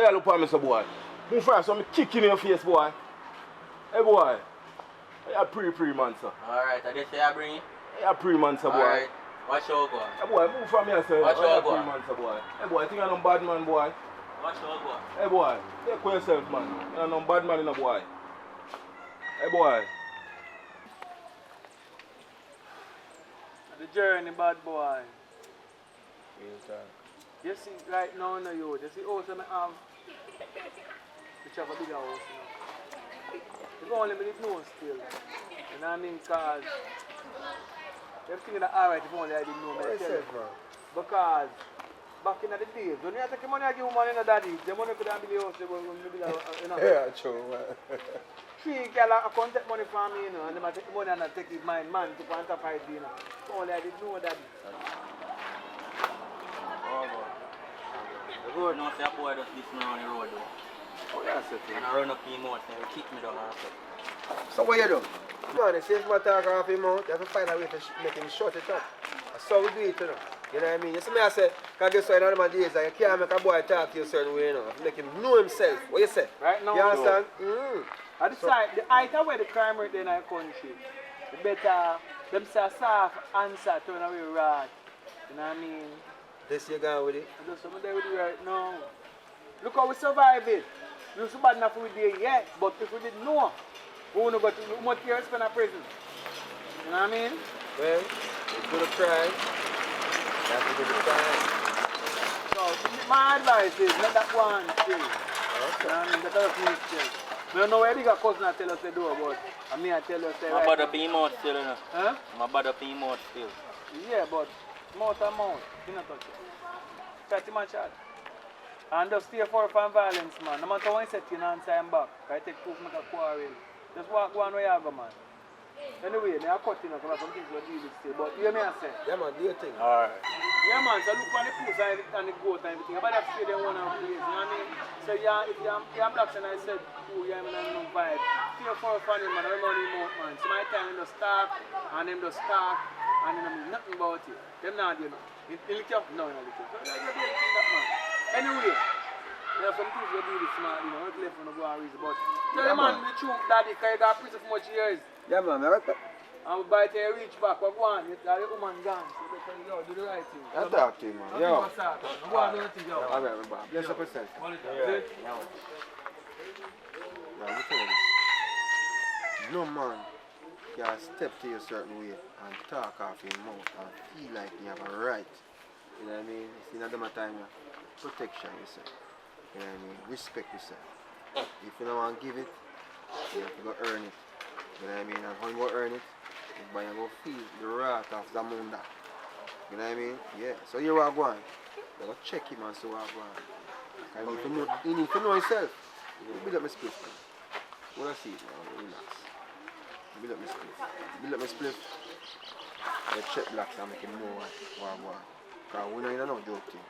you look at me, so boy? Move fast, so me kick in your face, boy. Hey, boy. You pre man, sir. Alright, I just say I bring you. You pre man, sir, boy. Alright, watch your go. Hey, boy, move from here, sir. Watch your go. Pre man, sir, boy. Hey, boy, I think you're no bad man, boy. Watch your go. Hey, boy, take care of yourself, man. You're no bad man, in a boy. Hey, boy. The journey, bad boy. You see, right now, no, you see, also I have, which have a bigger house, you know. You can only make it know still. You know what I mean? Because everything is alright if only I didn't know. What is it, bro? Because back in the days, when you take the money I give woman in the daddy, the money could have been the house, you know. Yeah, true, man. Three girls come take money from me, you know, and they take the money and I take it mine, man, to quantify it, you know. If only I didn't know that. The road now say a boy just listen around the road though. Oh, that's it. And I run up him out and he kick me down and stuff. So what you do? Man, the same man talk off him out, you have to find a way to make him shut it up. That's how we do it, you know. You know what I mean? You see me I say, because guess what, in other days, you can't make a boy talk to you a certain way, you know. Make him know himself. What you say? Right now, you understand? I decide the heighter where the crime rate in our country, the better them say soft answer turn away right. You know what I mean? This you going with it? I do something there with it right now. Look how we survive it. We so bad enough we did yet, but if we didn't know, we wouldn't go to how much years spend in prison. You know what I mean? Well, it's good to try. That's a good time. So my advice is let that one still. Okay. You know what I mean? That doesn't mean still. We don't know where bigger cousin I tell us to do, but I mean I tell us say My right. bad up him out still, you know. Huh? My bad up him out still. Yeah, but mouth and mouth, you not touch it. Chat him and chat. And just stay far from violence, man. No matter what you say, you answer him back. I take proof, make a quarrel. Just walk one way you go, man. Anyway, I cut in because some things will deal with still. But you hear me I say? Yeah, man, do your thing. Alright. Yeah, man, so look for the post and the goat and everything. About that stay there one and place, you know what I mean? So yeah, if you're black and I said, oh, you're in a vibe. Stay far from him, man. I remember him out, man. So my time in the start and them just start and them know nothing about it. Them not do nothing. You look up? No, you don't look up. So you're doing that, man. Anyway, there are some things we do this smart, you know, not left on the go and reason. But tell the man the truth, daddy, because you got prison for much years. Yeah, man, I reckon. And we buy till you reach back, we go on, the woman gone. So they tell you, yo, do the right thing. I talk to you, man. Yo. Go on, do the thing, yo. All right, man. Bless up yourself. Yeah. Now, let me tell you this. No man can step to you a certain way and talk off your mouth and feel like you have a right. You know what I mean? It's in a time of protection yourself. You know what I mean? Respect yourself. If you don't want to give it, you have to go earn it. You know what I mean? And how you go earn it, is by you go feel the wrath of Zamunda. You know what I mean? Yeah. So you are going. You go check him and see what I'm going. And if you need to know yourself, you build up my split. What I see it now, relax. Build up my split. Build up my split. You check blacks and make him know what I'm going. Because we know no joke thing.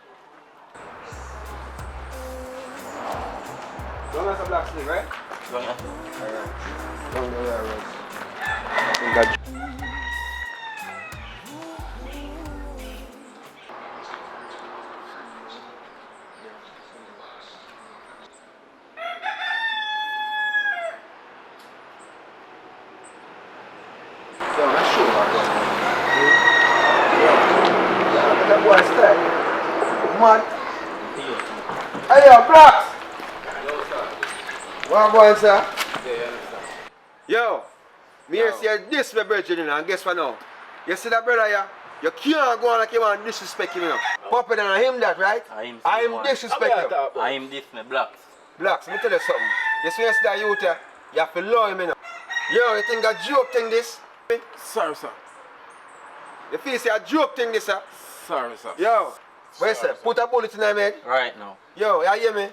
Don't have a black slave, right? Don't you? Alright. Don't go there, Rose. In that man. Hey, yo, blacks! Yo, sir. What going, sir? Yeah, you understand. Yo, me here say this my brethren, and guess what now? You see that brother here? You can't go on like you want to disrespect him, you know. Papa than him that, right? I am disrespect him. I am this, my blacks. Blacks, let me tell you something. You see that youth here? You have to love him, you know. Yo, you think a joke thing this? Sorry, sir. You feel say a joke thing this, sir? Sorry, sir. Yo, what you say? Put a bullet in my head. Right now. Yo, you hear me?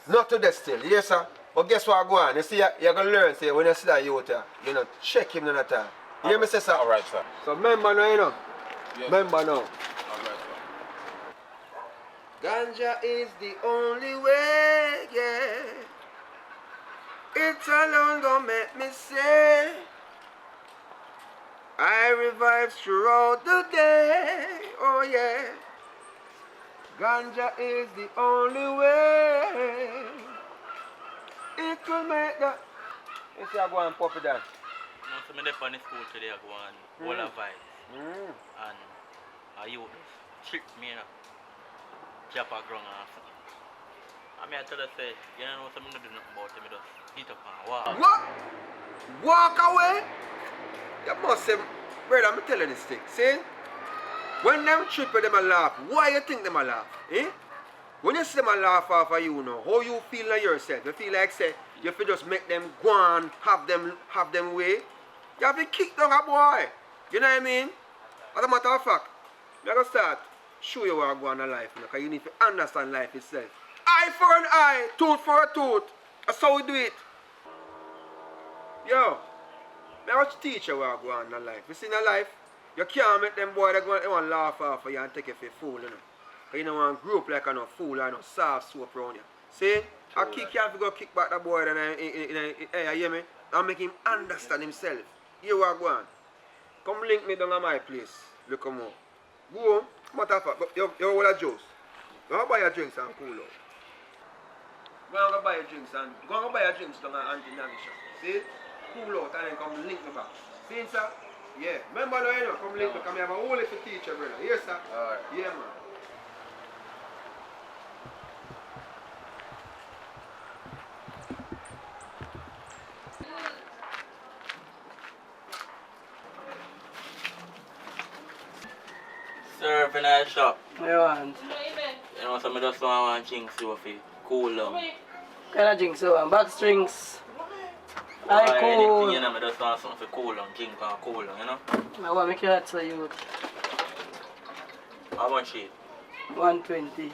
Not to that still, yes sir. But guess what go on? You see, you're going to learn, say, when you see that youth here, you know, check him none of the time. You hear me say, sir? Alright, sir. So remember now, you know? Yes. Remember now. Alright, sir. Ganja is the only way, yeah. It alone gonna make me say I revive throughout the day, oh yeah. Ganja is the only way. It will make the. You see, I go and pop it down. No, so I'm there in school today, I go and all the vibes. And I youth trick me, you know. Chop a ground and something. I mean, I tell her, say, you know, something to do nothing about it, I just hit up and walk. What? Walk away? You must say, brother, I'm telling you this thing. See? When them trip them a laugh, why you think them a laugh? Eh? When you see them a laugh off of you know, how you feel like yourself? You feel like say, you feel just make them go on, have them way. You have to kick down a boy. You know what I mean? As a matter of fact, you're going to start show you what going on in life. Because you need to understand life itself. Eye for an eye, tooth for a tooth. That's how we do it. Yo, I want to teach you what going on in life. You see in life, you can't make them boys that want to laugh off of you and take you for a fool. You know? Because you don't want to grow up like a no fool or no soft soap around you. See? I kick you and go kick back that boy and you hear me? And make him understand himself. You are going. Come link me down at my place. Look come on. Go home. Matter of fact, you want a juice. Go buy your drinks and cool out. Go buy your drinks and go buy your drinks down at Auntie Nami shop. See? Cool out and then come link me back. See, sir? Yeah. Remember now, you know, come link me because I have a whole little teacher, brother. Yes, sir? Alright. Yeah, man. Surf in a shop. What you want? You know, so I just want things to cool down. Kind of drink so box drinks. Or I cool. anything, you know, I just want something to cool down, drink and cool down, you know? I want to make it for you. How much it? 120.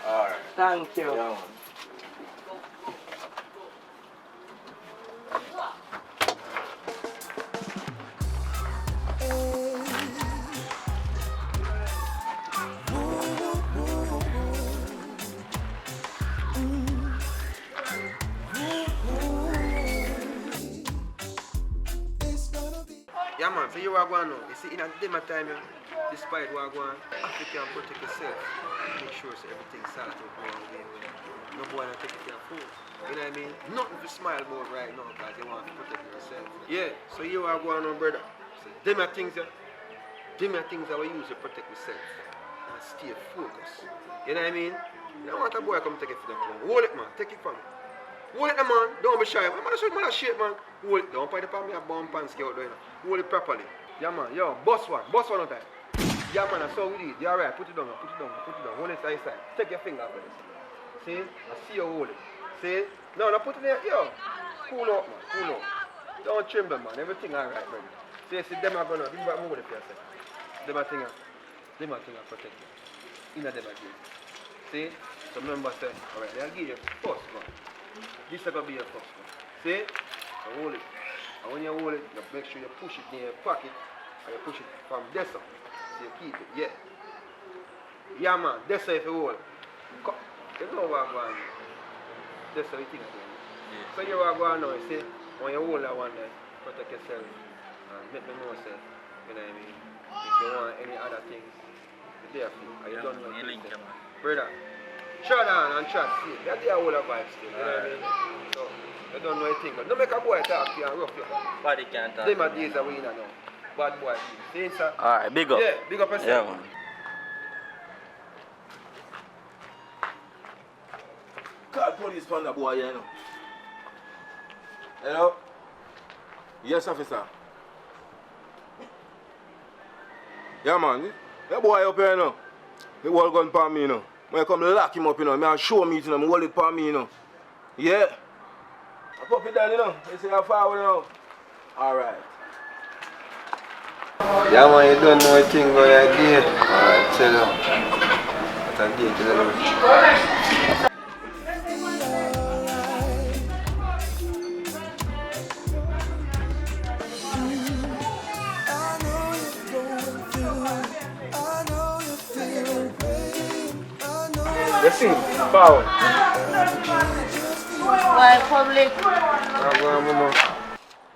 Alright. Thank you. Yeah, man. Yeah, man, so you are going now. You see, in a dinner time, despite what going on, you can protect yourself. Make sure so everything's solid to go away. No boy not take it to your food. You know what I mean? Nothing to smile about right now because you want to protect yourself. Yeah, so you are going on, brother. So them are things that we use to protect yourself and stay focused. You know what I mean? You don't want a boy come take it for the club. Hold it, man. Take it from me. Hold it, man. Don't be shy. Man, that's shit, man. Hold it. Don't put it upon me a bump and scale out there. Hold it properly. Yeah, man. Yo, bust one. Bust one on time. Yeah, man. That's how we do it. Yeah, right. Put it down. Put it down. Put it down. Hold it side side. Take your finger off of this. See? I see you hold it. See? No, no, put it there. Yo. Cool out, man. Cool out. Don't tremble, man. Everything all right, man. See, them are gonna. Give me back hold it for a second. Them are thing. Them are thing protect you. Inna them are give. See? So remember, say, alright, they'll give you first one. This is going to be your first one. See? So hold it. And when you hold it, you make sure you push it in your pocket and you push it from this up. So you keep it. Yeah. Yeah, man. This is if you hold it. You know what I'm going on. This is how you think about it. Yeah. So you are going now, you see? When you hold that one there, protect yourself and make me know yourself. You know what I mean? If you want any other things, be there for you. And you don't know things. Brother. Shut down and chat, see. That's the whole vibe still, you know what I mean? So, you don't know anything. Don't make a boy talk to you and rough you. Body can't talk. Them are days that we in now. Bad boy. See, sir? Alright, big up. Yeah, big up yourself. Yeah, man. Call police from the boy, you know. Hello? Yes, officer. Yeah, man. That boy up here, you know. He hold gun for me, you know. When I come lock him up, you know, I show me, you know, I hold it for me, you know. Yeah. I pop it down, you know. You see how far, you know. Alright. Yeah, man, you don't know a thing about your day. Alright, tell you. What a day to the You see, power. Why public? Mama.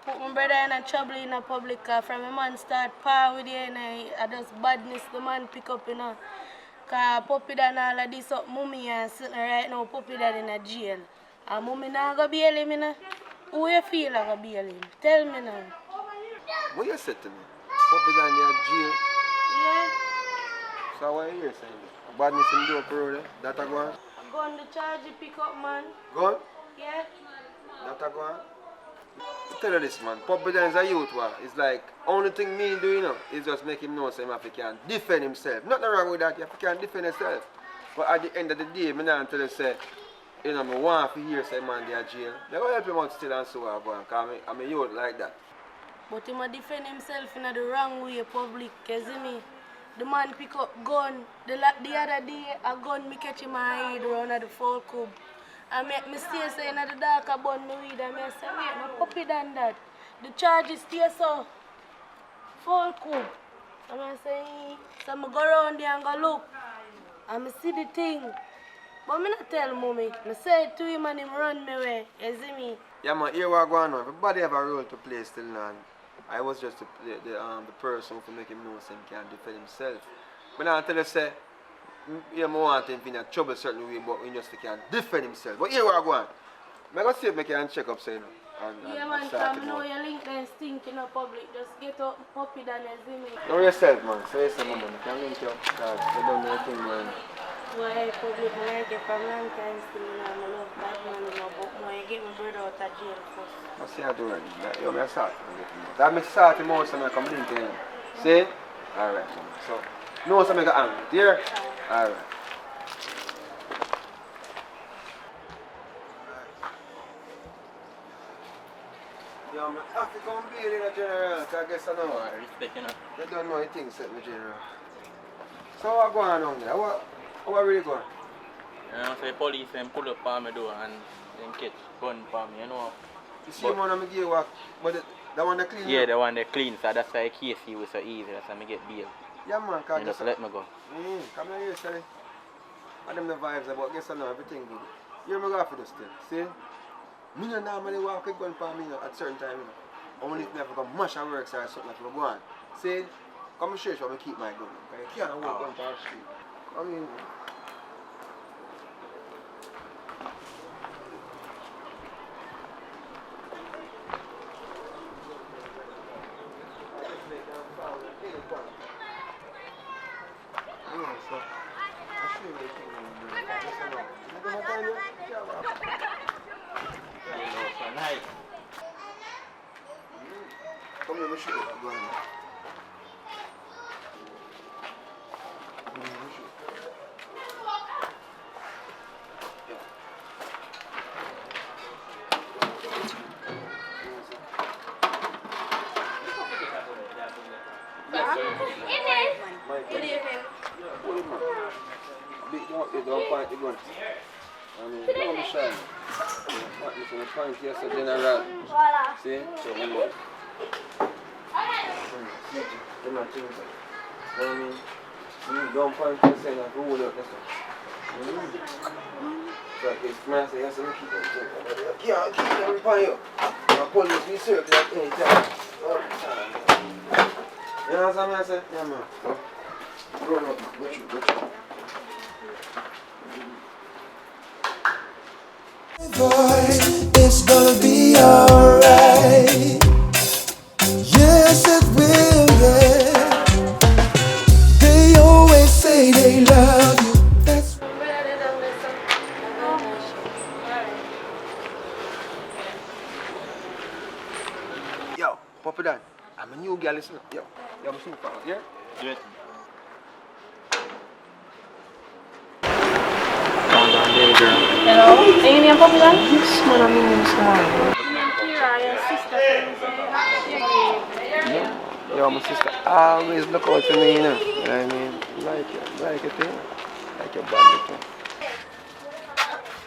Put my brother in a trouble in a public car. From a man start par with you and I just badness the man pick up, you know. Cause puppy done all of this up mummy and sitting right now puppy done in a jail. And mummy not go bail him, you know. Who you feel like go bail him? Tell me now. What you said to me? Puppy down there jail. Yeah. So what you saying? Badness in the upper road, that a go on? I go on the charge you pick up, man. Go on? Yeah. That a go on? Tell you this, man. Puppy down is a youth war. It's like, only thing me do, you know, is just make him know so he can defend himself. Nothing wrong with that, you can defend himself. But at the end of the day, me not tell you say, you know, I want to hear say man they are jail. They go help him out still and so on, because I'm a youth like that. But he might defend himself in the wrong way, public, you see me? The man pick up gun. The other day, a gun me catch him my head around at the full cube. I make me stay so in the dark, I burn my weed, and I say, wait, no puppy than that. The charges stay so full cube. And I say, so I go around there and go look. And I see the thing. But I not tell mommy. I say it to him and him run me away. You see me? Yeah, man, here what going on. Everybody have a role to play still now. I was just the person who make him know so he can defend himself. But now I tell you, say, you want him in a trouble certain way, but he just can defend himself. But here what going on. I'm going to see if I can check up, say, you know. Yeah, man, come know your link then stink in the public. Just get up, puppy than you see me. Know yourself, man. So you say, man, you can link you up. Because you don't know anything, man. Why public I like it from long time still I love that man, you know, but I get my brother out of jail first. I see how do it. Yo, me a start. That makes start him out so I come link him. See? Alright, man. So, know so I got angry. Dear? Alright. Yo, man, I have to come bail in a general, because I guess I know. Respect, you know. They don't know anything except the general. So what going on there? What really going? You know, so the police them pull up on my door and then catch gun for me, you know. You see one of me give work, but that one that clean? Yeah, the one that clean, so that's why the case he was so easy, that's why I get bail. Yeah, man, because You just let me go. come here, sorry. I them the vibes about guess I know everything good. You me go for this still. See? Me no normally walk with gun for me at certain time, you know. Only if me have to go mash and work or something like that go on. See? Come and show you how I keep my gun. Because you can't walk gun for the street. I mean come here, let me show you what's going on. Good evening. Don't fight the gun. I mean, don't be shy. Listen, I'm trying to get a general. See? So, one more. Come on, things. You know what I mean? You don't find yourself and hold out this one. So, it's nice to hear some people. Can't keep them upon you. The police will circle at any time. All the time. You know what I'm saying? Yeah, man. So, roll up, go through. Boy, it's gonna be alright. Yes, it will, yeah. They always say they love you. That's Yo, Papa Dan, I'm a new girl, listen. Yo, I'm super, yeah? Do it. Hello? Are you name Puppy Done? Yes, man, I'm in this one. Kira, your sister. Yo, my sister always look out for me, you know. You know what I mean? Like it, thing. Like your body, thing.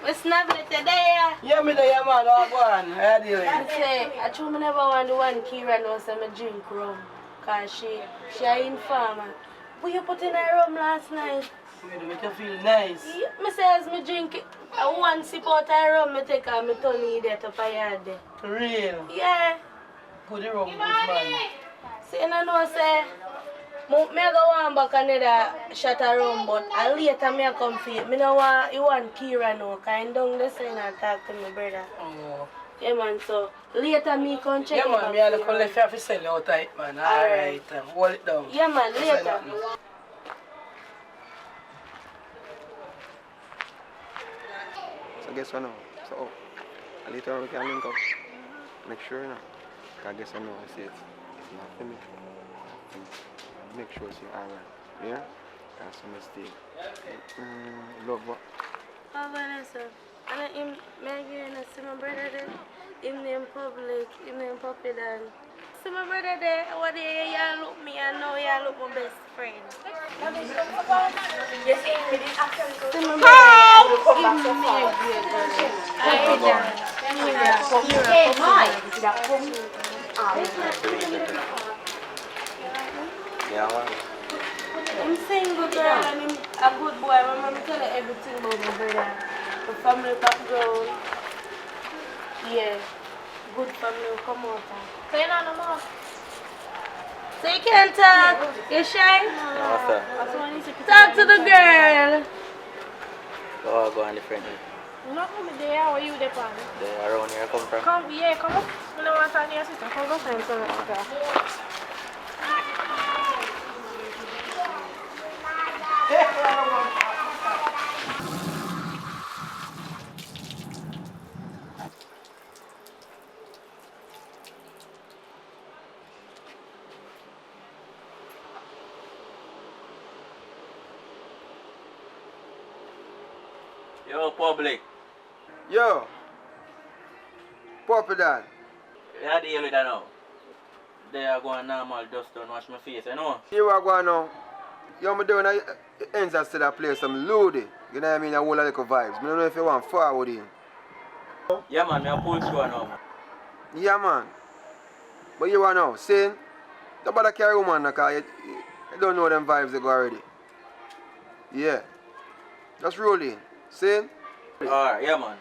We snap it today. Yeah, me there, man. Oh, go on. How do you doing? I say, I told me never want the one Kira knows I'm a drink rum. Because she a informer. But you put in her rum last night. It make you feel nice. Yeah, me say as me drink it, one sip out of rum, me take and me turn it there to a yard there. For real. Yeah. Good rum, good man. See, you know, say, me go one back another shot of rum, but later me come for it. Me no want, you want Kira now, because I'm down the side and talk to my brother. Oh. Yeah, man, so later me come check Yeah, it man, back me and the for you. left have to sell out tight, man. Alright, hold it down. Yeah, man, later. So guess what now? So later on we can link up. Make sure now. Cause guess what now I say it's not for me. Make sure it's alright. Yeah? That's a mistake. Love what? Oh, well, sir. And him, me again, see my brother there. Him name public, him name puppy dan. See my brother there, what day you look me and now you look my best friend. You see me did actually go. See my brother there, him me a great brother. Yeah, man. I'm single girl and him a good boy. My mom tell her everything about my brother. The family background. Yeah. Good family will come out. So you know no more? So you can't talk? You shy? Talk to the girl. Go on the friend. Not only there, where you there, pan? They around here come from. Come, yeah, come up. You know what I need, sister. Come go find some water. Yo, public. Yo. Puppy Dan. Yeah, deal with that now. They are going normal dust and wash my face, you know? You are going now. Yo, me doing the ends to that place some loady. You know what I mean? A whole lot of vibes. I don't know if you want forward in. Yeah, man, me a pull through now, man. Yeah, man. But you are now saying, don't bother carry woman because you don't know them vibes they go already. Yeah. Just roll in. Saying? Alright, yeah, man.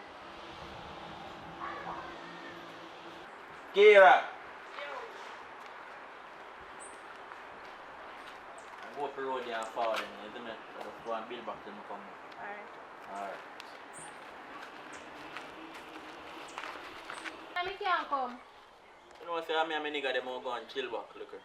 Kira. Go up the road there and forward, isn't it? So just go and build back to me come. Alright. I can't come. You know what I say, me and my nigga, them all go and chill back, look here.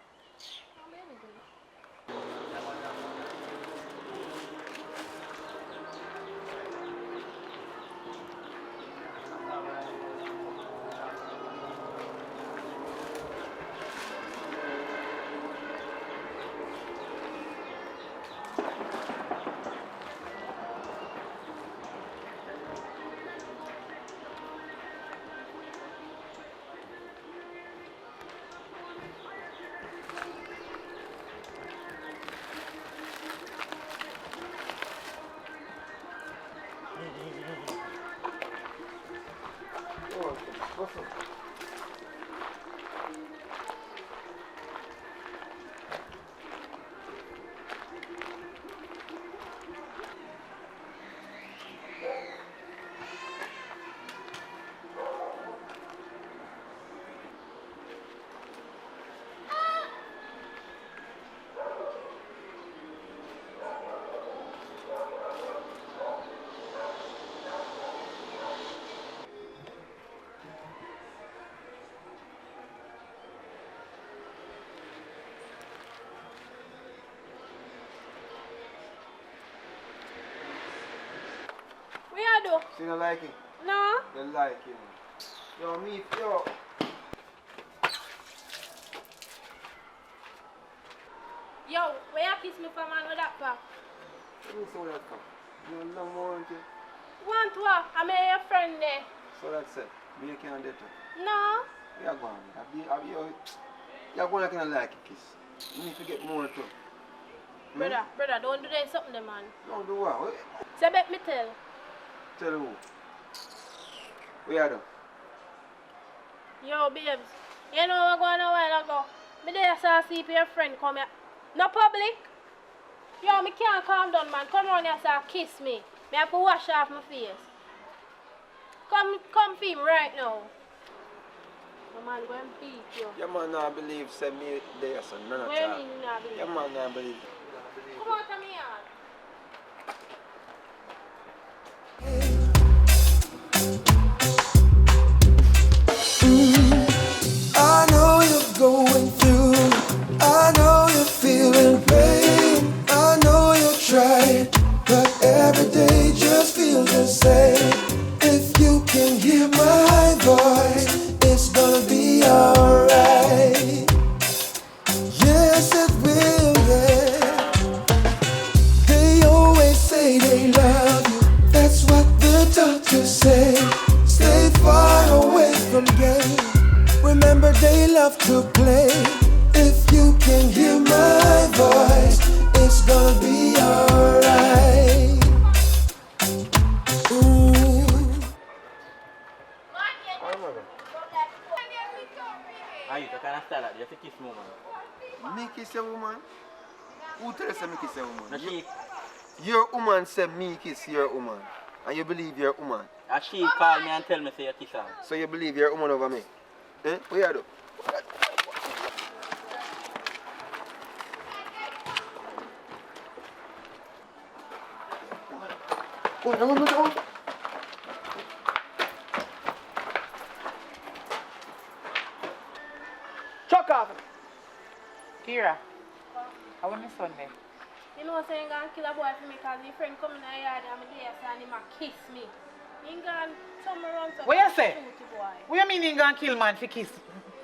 What you do? So you don't like it? No? You like it. Yo, me, yo. Yo, where you kiss me from and with that for? Let me see what that come. You don't know more, aren't you? Want what? I'm your friend there. So that's it. Me, you can't date her. No? You're going. You're going to like a kiss. You need to get more too. Brother, don't do that something, man. Don't do what? So bet me tell. Tell who? Where are you? Yo, babes. You know what going on a while ago? Me there saw see your friend come here. No public. Yo, me can't calm down, man. Come on here and kiss me. Me have to wash off my face. Come feel me right now. No man, go and beat you. Your man not believe say me there, son. None of What do you that. mean you not believe? Your man not believe. Come on to me, yard. I know you're going through. I know you're feeling pain. I know you're trying, but every day just feels the same. If you can hear my voice, it's gonna be alright. Yes, it will, yeah. They always say they love you. That's what the doctors say. Stay far away from game. Remember they love to play. If you can hear my voice, it's gonna be alright. Ooh. Are you the kind of style that you have to kiss me, man? Me kiss a woman? Who tell you say me kiss a woman? No, she, Your woman said me kiss your woman. And you believe your woman. she called me and tell me say you kiss her. So you believe your woman over me? Eh? What you do? What? No. Chuck off. Kira, I want my son there. You know saying gonna kill a boy for me because his friend come in the yard and I'm there and him a kiss me. He gonna turn me around to What you say? shoot the boy. What you mean you gonna kill man for kiss?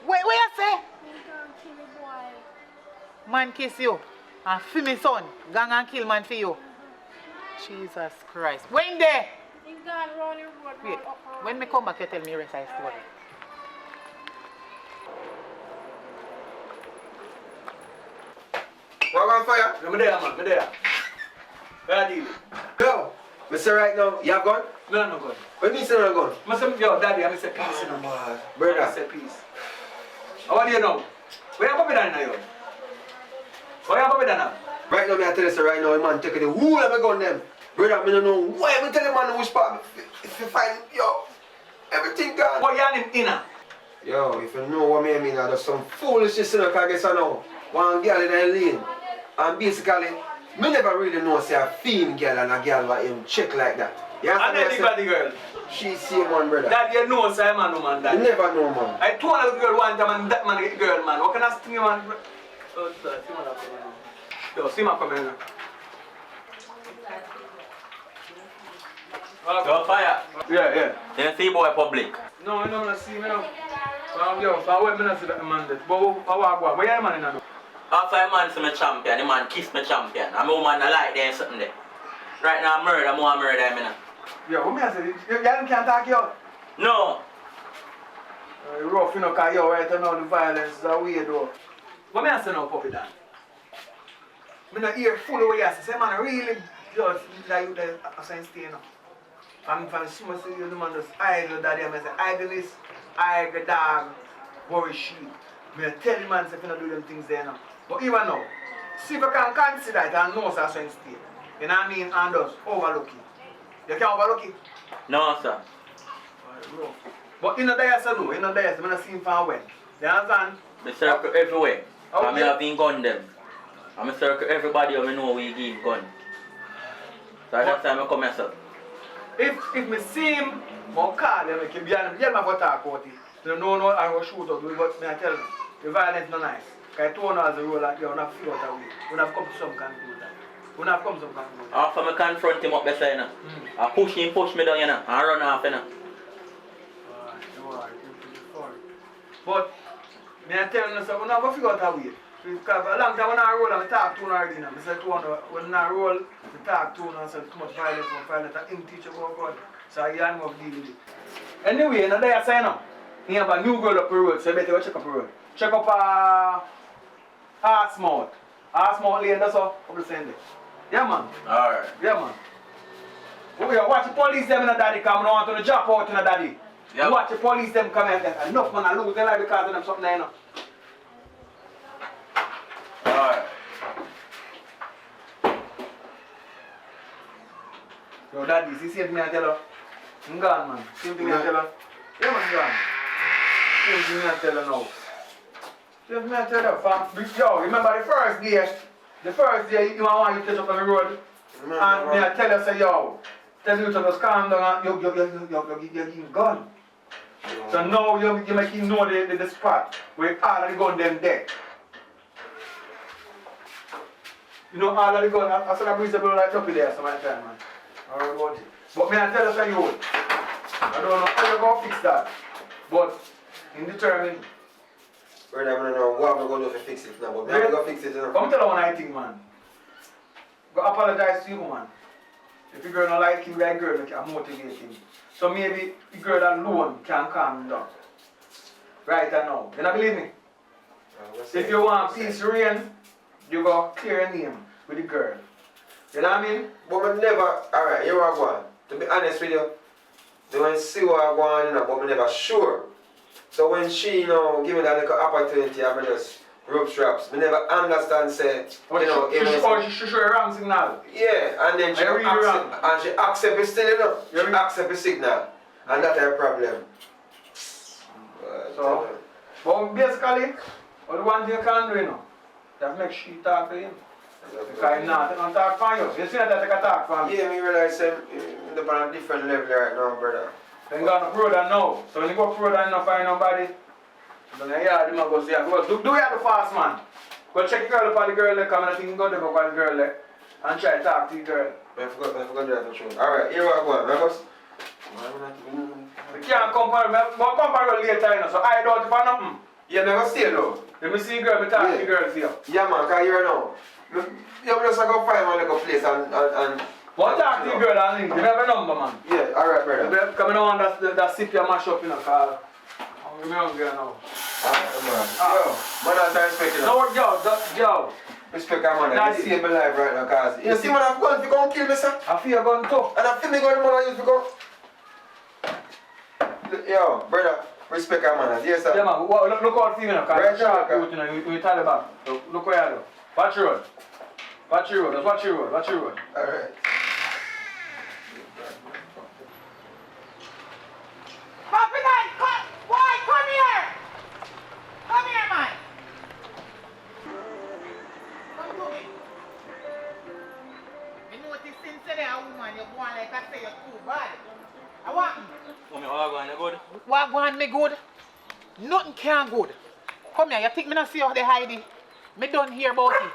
What you say? He gonna kill the boy. Man kiss you. And for me son, gang and kill man for you. Jesus Christ. When there? He gone round the road, Wait, round up, round when me come back you tell me the rest of the story. What on fire? I'm there, man. I'm there. Where are you? Go. Mr. Right now, you have gun? No good. What mean say no gun? I say, yo, daddy, I say peace, you know. I Brother. say peace. How do you know? Where you puppy down now? Where you puppy down now? Right now, me I tell you, sir, right now, the man taking the whole of my gun them. Brother, me don't know why me tell the man which part if you find, yo, everything gone. What you in inner? Yo, if you know what I mean, there's some foolishness in the car, guess I know. One girl in the lane. And basically, me never really know say a female girl and a girl what him check like that. You And then understand the me? I girl. say, she see one brother. Daddy, you know, say man, no man, You daddy. never know, man. I told a girl one time and that man get girl, man. What can I sting you, man? Oh, sir, see my come here. Yo, see my come here. Go fire. Yeah. You see boy public. No, I don't see me now. Yo, so I wait me see that man there. But I walk. Where you man in now? After a man see me champion, the man kiss me champion. And my woman I like there something there. Right now murder, I want murder him now. Yo, what me I say? You can't talk you out. No. Rough, you know, because you right now the violence is a weird though. What me I say now, puppy Dan? Me not hear full of what you say. Say man really just like you there a sense stay now. I'm from small city, the man just idle daddy. I say idleness, idle dog, worry sheep. Me tell the man say if you not do them things there now. But even now, see if you can consider it and know so sense stay. You know what I mean? And just overlook it. You can't overlook it. No sir. But in the day, so no, in the day, I'm not seeing from when. You understand? Me circle everywhere. Okay. And me have been gun them. And me circle everybody who me know we give gun. So that's time I come here, sir. If me see him, I'll call him, I can be on him. Yeah, I talk about it. You know, I will shoot out, but I tell you, the violence is not nice. Because I told you as a role, you have to figure out a way. You have come to some conclusion. You have come to some conclusion. After me confront him up beside you know. I push me down you know, and run off you know. But, me I tell you, so we have to figure out a way. Because for a long time when I roll, I talk to you already now. I said to you, when I roll, I talk to you and I said too much violence, and him teach you about God. So I am of deal with it. Anyway, now there I say now, he have a new girl up the road, so you better go check up the road. Check up Arsmouth. Arsmouth Lane, that's all. What you saying there? Yeah, man. Alright. Yeah, man. Oh, yeah, watch the police them in the daddy come. I don't want to drop out in the daddy. Yep. Watch the police them come here. Enough man, I lose their life because of them something there, you know. Alright. Yo, daddy, see same thing I tell her? I'm gone, man. Same thing I tell her? Yeah, man, gone. Same thing I tell her now. Same thing I tell her, fam. Yo, remember the first day you want you to touch up on the road? And me I tell her, say, yo, tell you to just calm down and you're getting gun. So now you make him know the spot where all of the gun them there. You know all of the gun, I saw that breeze blow like up there some time, man. I don't know about it. But me I tell you, say, yo, I don't know how you're going to fix that. But in determined. Brother, I don't know what I'm going to do to fix it now, but I'm going to fix it. Come tell her one I think, man. Go apologize to you, man. If the girl don't like you, that girl can motivate him. So maybe the girl alone can calm him down. Right now. You don't believe me? If you want peace to reign, you go clear your name with the girl. You know what I mean? But I never, alright, here I go on. To be honest with you, they want to see what I go on, you know, but I'm never sure. So when she, you know, give me that little opportunity, I just rope straps. I never understand, say, you know, she show a wrong signal. yeah, and then she accept it still, you know. She accept the signal. And that's her problem. But basically, what the one thing you can do, you know, that make she talk to him. Because he's not going to talk for you. You see that I can talk for me? Yeah, me realize I'm on a different level right now, brother. Then go on further now. So when you go further and not find nobody, then yeah, you might go see her. Do you have the fast man? Go check the girl up on the girl there, come and I think you go there up on the girl there and try to talk to the girl. I forgot to do that for sure. Alright, here we go. Remember? We can't come for her later, you know, so I don't for nothing. Yeah, never stay though. Let me see the girl, me talk to the girl here. Yeah man, because here now. Yeah, we just go find one little place and what talk to the girl and link? You have a number, man. yeah, alright brother. Come on, that sip you mash up, you know, because I'm hungry now. Alright man. Yo, man, I'm respect you. No, yo. Respect that man, I save my life right now, cause you see man, I'm going to go and kill me, sir. I feel gun too. And I feel me going to man I used to go. Yo, brother, respect that man. Yes, sir. Yeah, man, look out for me now, Right, because you know, you Taliban. Look where you do. Watch your road. Watch your road, just watch your road, watch your road. Alright. Papi, come! Boy, come here! Come here, man! Come to me. You notice since today a woman, you go on like I say you're too bad. I want Mommy, what going on good? what going me good? Nothing can good. Come here, you think me not see how they hide it? Me don't hear about it.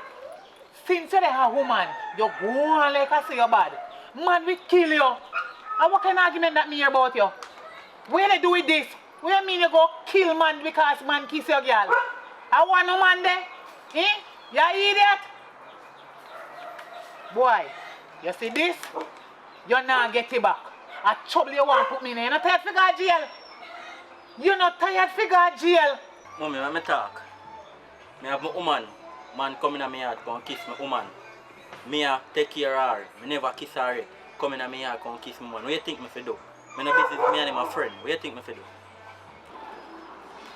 Since today a woman, you go on like I say you're bad. Man, we kill you. And what kind of argument that me hear about you? Where they do with this? What you mean you go kill man because man kiss your girl? I want no man there. Eh? You idiot? Boy, you see this? You not get it back. I trouble you want to put me in. You not tired to go to jail? You not tired to go to jail? Mommy, when I talk, I have my woman. Man come in my yard, come kiss my woman. Me take care of her. I never kiss her yet. Come in my yard, come kiss my woman. What do you think me fi do? Me no business, me and my friend. What do you think me fi do?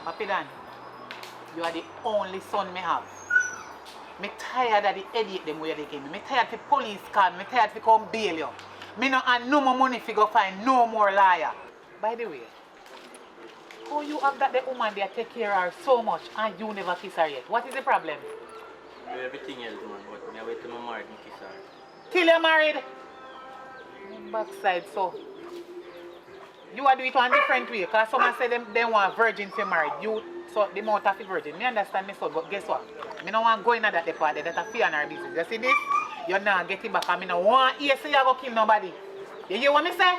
Papi Dan, you are the only son me have. Me tired of the idiot them where they give me. Me tired for police call. Me tired for come bail you. Me no have no more money for go find no more liar. By the way, how you have that the woman there take care of her so much and you never kiss her yet? What is the problem? Do everything else, man, but I wait till I'm married and kiss her. Till you're married? Backside, so. You are do it one different way, because someone say they want virgin to married. You, so the amount of the virgin. Me understand me so, but guess what? Me no want go in at that party, that's a fear in our business. You see this? You're not getting back, and me no want hear say you go kill nobody. You hear what me say?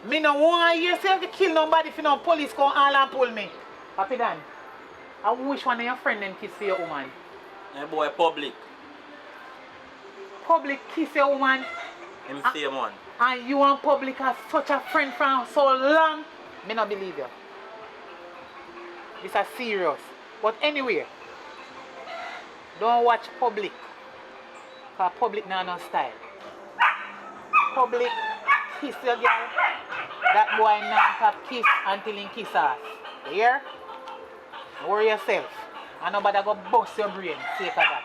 Me no want hear say you go kill nobody if you know police come all and pull me. Papi Dan, I wish one of your friend them kiss for your woman. Hey boy, public. Public kiss your woman. Him same one. And you and public have such a friend from so long. Me not believe you. This is serious. But anyway, don't watch public. Because public now no style. Public kiss your girl. That boy not have kiss until he kiss us. You hear? Don't worry yourself. And nobody go bust your brain sake of that.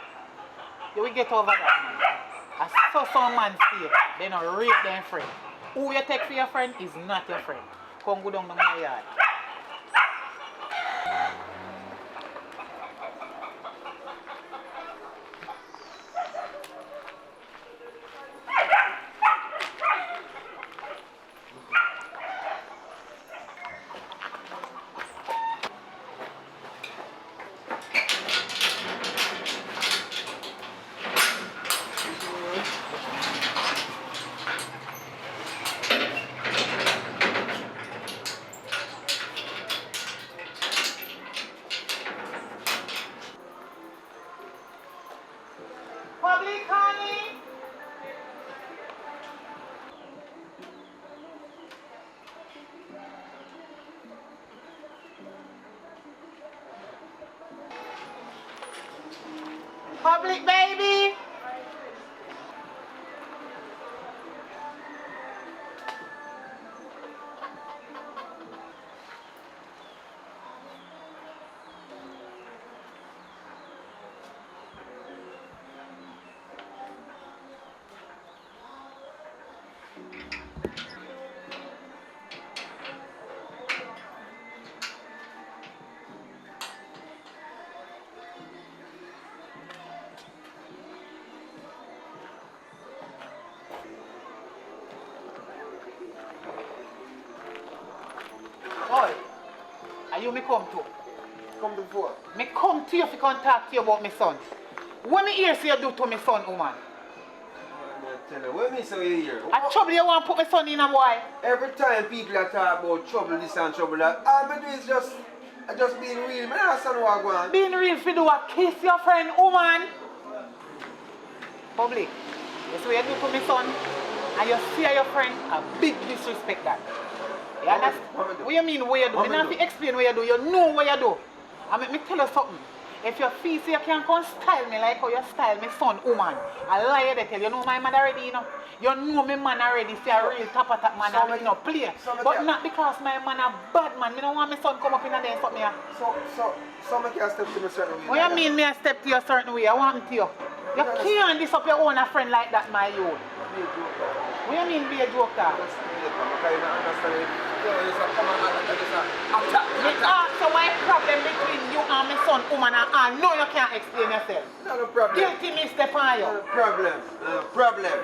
You will get over that, man. I saw some man say, they don't rate them friend. Who you take for your friend is not your friend. Come go down to my yard. Public honey. Public baby. Boy, are you me come to? Come before. Me come to you if you can talk to you about my son. What me hear say you do to my son, woman? Tell you, what me say you here? I trouble you want to put my son in a boy? Every time people are talking about trouble this and trouble that, all I do is just being real. I don't understand what I want. Being real for do a kiss your friend, woman. Public, that's what you do to my son. And you see your friend, a big disrespect that. You understand? What you mean what you do? You don't have to explain what you do. You know what you do. And let me tell you something. If you feel so you can come style me like how you style my son, woman, I lie you tell you know my man already, you know. You know my man already, say a real top attack man and you know play. But not because my man a bad man. I don't want my son come up in and then stop me. So I can step to me a certain way. What you mean me I step to you a certain way? I want to you. You can't diss up your own a friend like that, my youth. What you mean be a joke that? So my problem between you and my son, woman, and I know you can't explain yourself. Not a problem. Guilty me step on you. Not a problem. Not a problem.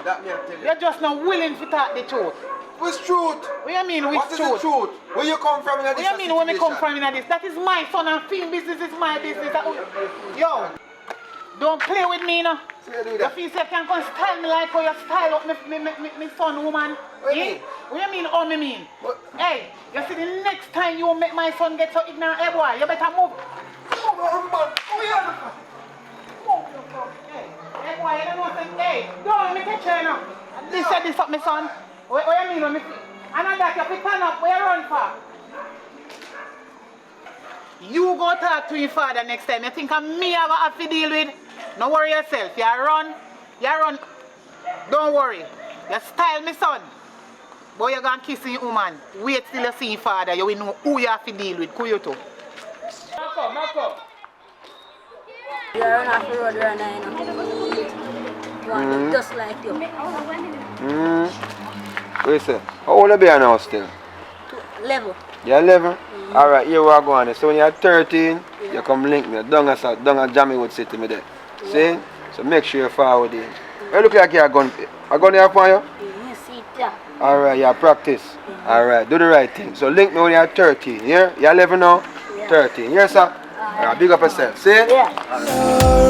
That me I tell you. You're just not willing to talk the truth. What's truth? What you mean with What is truth? the truth? Where you come from in this What you mean when me come from in this? That is my son and film business is my business. Yo, don't play with me now. So you do You that? feel say you can come style me like how you style up me son, woman. What do you mean? What you mean how me mean? What? Hey, you see the next time you make my son get so ignorant, hey boy, you better move. Hey boy, you don't know what I'm saying. Hey, don't make a chair now. This up my son. What you mean when me and that you have to turn up, where you run for? You go talk to your father next time. You think I'm me I have to deal with? Don't worry yourself. You run. Don't worry. You style me son. Boy, you're going to kiss your woman. Wait till you see your father. You will know who you have to deal with. Who you to? Marco. You run off the road right now, you know. Just like you. What you say? How old are you now still? Level. You're 11? Alright, here we are going. So when you're 13, you come link me. Down at Jamaican City me there. See? So make sure you forward in. You look like you're going. A gun here for you? You see it, yeah. Alright, you practice. Alright, do the right thing. So link me when you're 13. Yeah? You're 11 now? Yeah. 13. Yes, sir? Alright, big up yourself. See? Yeah.